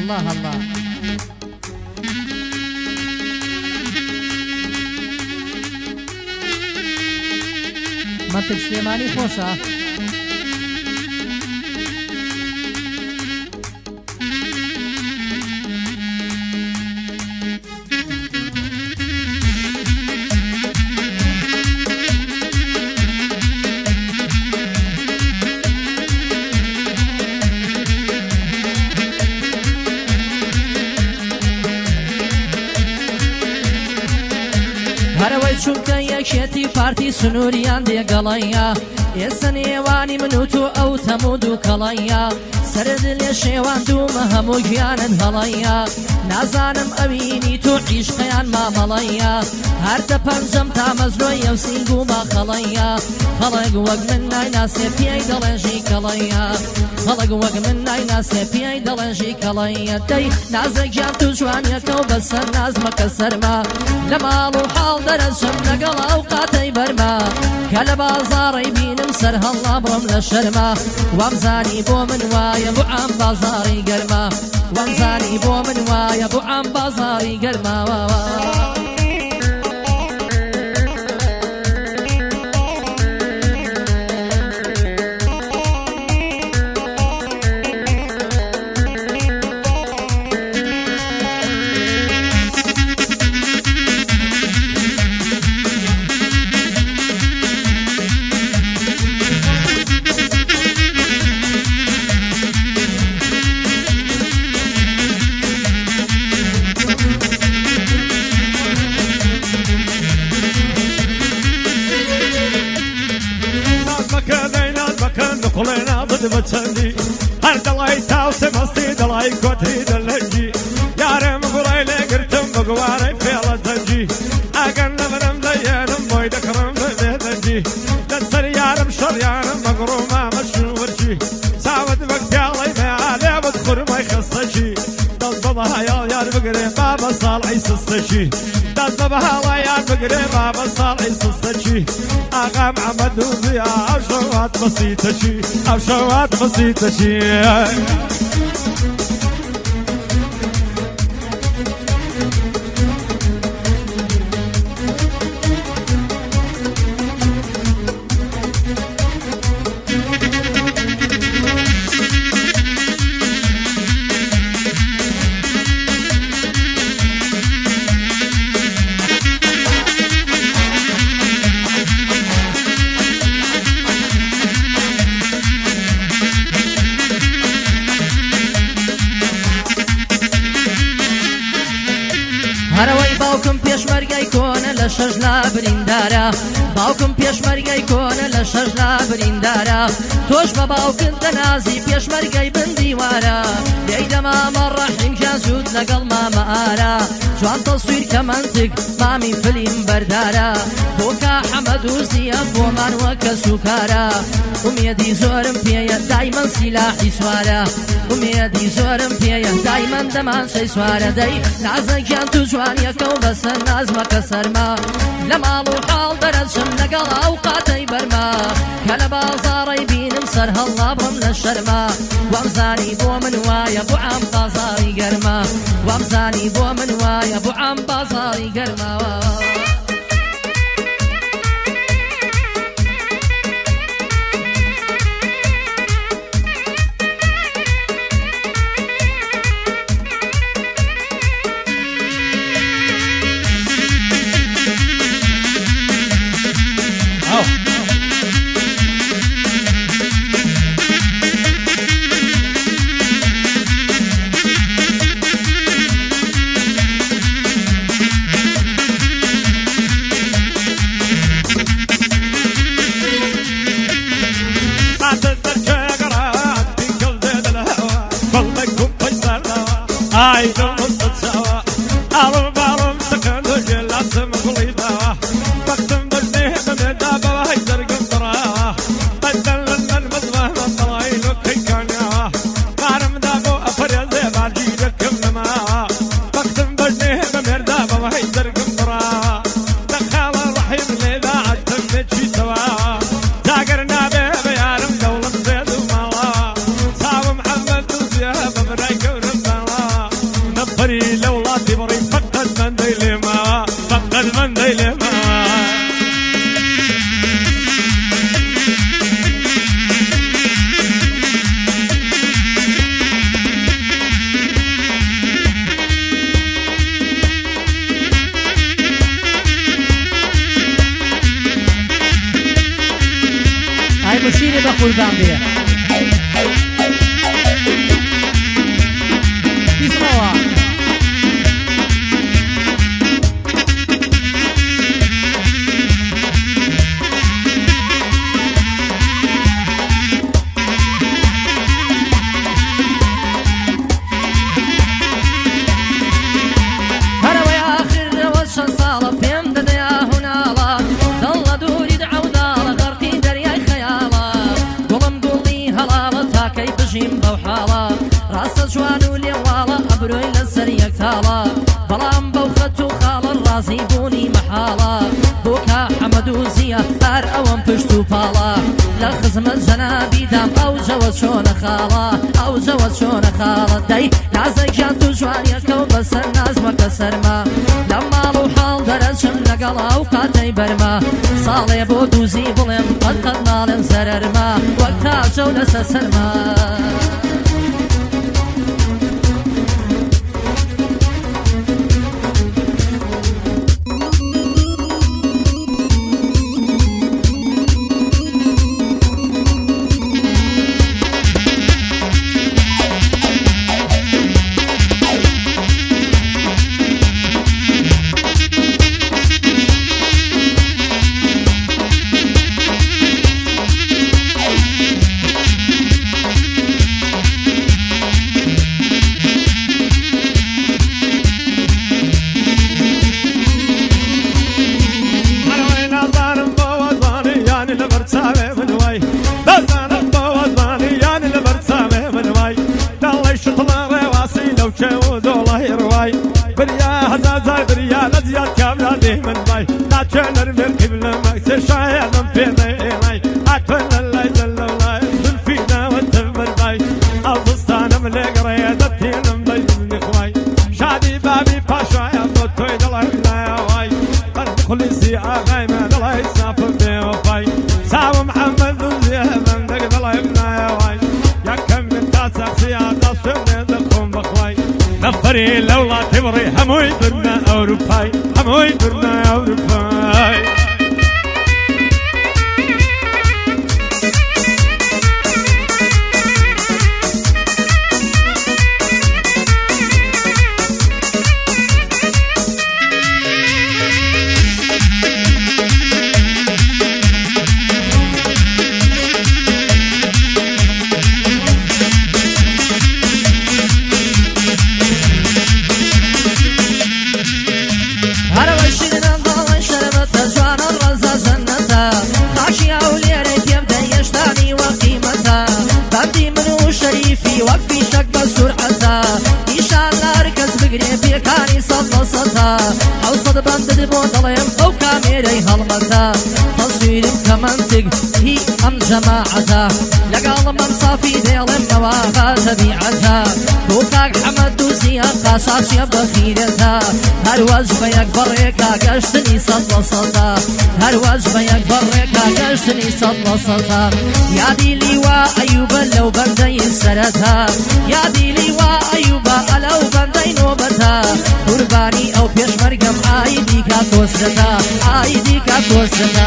الله الله منطق سليماني خوشة هەرەوەی چونکە یەکێتی پارتی سنووریان دێگەڵەیە ئێستا نێوانی من و تۆ ئەو تەمود و کەڵەیە سەرد لێ شێوان دوومە هەموو گیانن هەڵەیە نازانم ئەوینی تۆ عیشقیان مامەڵەیە هەردە پەنجەم تا مەزرۆی ئەو سینگ و ماخەڵەیە خەڵک وەک من نایناسێ پیای دەڵێژی کەڵەیە خەڵک وەک من نایناسێ پیای دەڵێژی کەڵەیە دەی نازەگیان تو جوانیەکە و بەسەر نازمەکە سەرما لە ماڵ و حاڵ دەرەچم لەگەڵ ئەو قاتەی بەرما کە لە بازاڕی بینم سەر هەڵا بڕۆم لە شەرما وامزانی بۆ من وایە بۆ ئەم بازاڕی گەرما وامزانی بۆ من وایە بۆ ئەم بازاڕی گەرما كلنا ضد بتشندي هر دلاي تاوس مستي دلاي كوتي دلجي يارم قولي لقرتم بقواري في الدنجي اقن نبرم ديانم بوي دكرم دنجي تنسر يارم شر يارم مقرومة مشورجي ساود بقيالي ما علي بدخر ما يخصجي دل بابا يار بقري بابا صالحي سستجي دل بابا يار بقري بابا صالحي سستجي اقام عمد وزيا او شوات بسيطة شي او شوات بسيطة شي هەرەوەی باوکم پێشمەرگەی کۆنە لە شەژ لا بریندارە باوکم پێشمەرگەی کۆنە لە شەژ لا بریندارە تۆش بە باوکت دەنازی پێشمەرگەی بندیوارە دەی دەمامە ڕەحیم گیان زوود لەگەڵ مامە ئارە جوان تەسویر کە منتگ مامی فلیم بەردارە بۆ کا حەمەد و زیە بۆمان وەکە سوکارە ئومێدی زۆرم پێیە دایمەن سیلاحی سوارە ئومێدی زۆرم پێیە دایمەن دەمان شەی سوارە دەی نازەگیان تو جوانیەکە و بەسەر نازمەکە سەرما لە ماڵ و حاڵ دەرەچم لەگەڵ ئەو قاتەی بەرما کە لە بازاڕی بینم سەر هەڵا بڕم لە شەرما وامزانی بۆ من وایە بۆ ئەم بازاڕی گەرما وامزانی بۆ من وایە بۆ ئەم بازاڕی گەرما عايدو مستشوى أربع سكن وجلات مغليبة بكتم بجنيه بمدابة مشيري بقربان بيه اسمعوا بەڵام بەو خەت و خاڵە ڕازی بوونی مەحاڵە بۆکە حەمەد و زیە هەر ئەوەم پشت و پاڵە لە خزمەت جەنابیدام ئەو جەوە چۆنە خاڵە ئەو جەوە چۆنە خاڵە دەی نازەکیان تو جوانیەکە و بەسەر نازمەکە سەرما لە ماڵ و حاڵ دەرەچم لەگەڵ ئەو قاتەی بەرما ساڵێ بۆ دووزی بڵێم قەت ناڵێن زەرەرما وەک تاجە و لەسەر سەرما نفري لولا تمري هموي برنا أوروباي هموي برنا أوروباي حوصد بندد بوضلهم أو كاميري هالمتا تصويرم كمنطق هي أم جماعتا لقال من صافي ديلم نواها تبيعتا بوكاك حمد دوزيا قاشاش يبخيرتا هر وجبه يكبر ريكا قشتني صدلصتا هر وجبه يكبر ريكا قشتني صدلصتا يا دي ليوا أيوبا لو بندي سرتها يا دي ليوا أيوبا لو بندي نوبتا قرباني أو بيشمرقم عايدي كاتوستا عايدي كاتوستا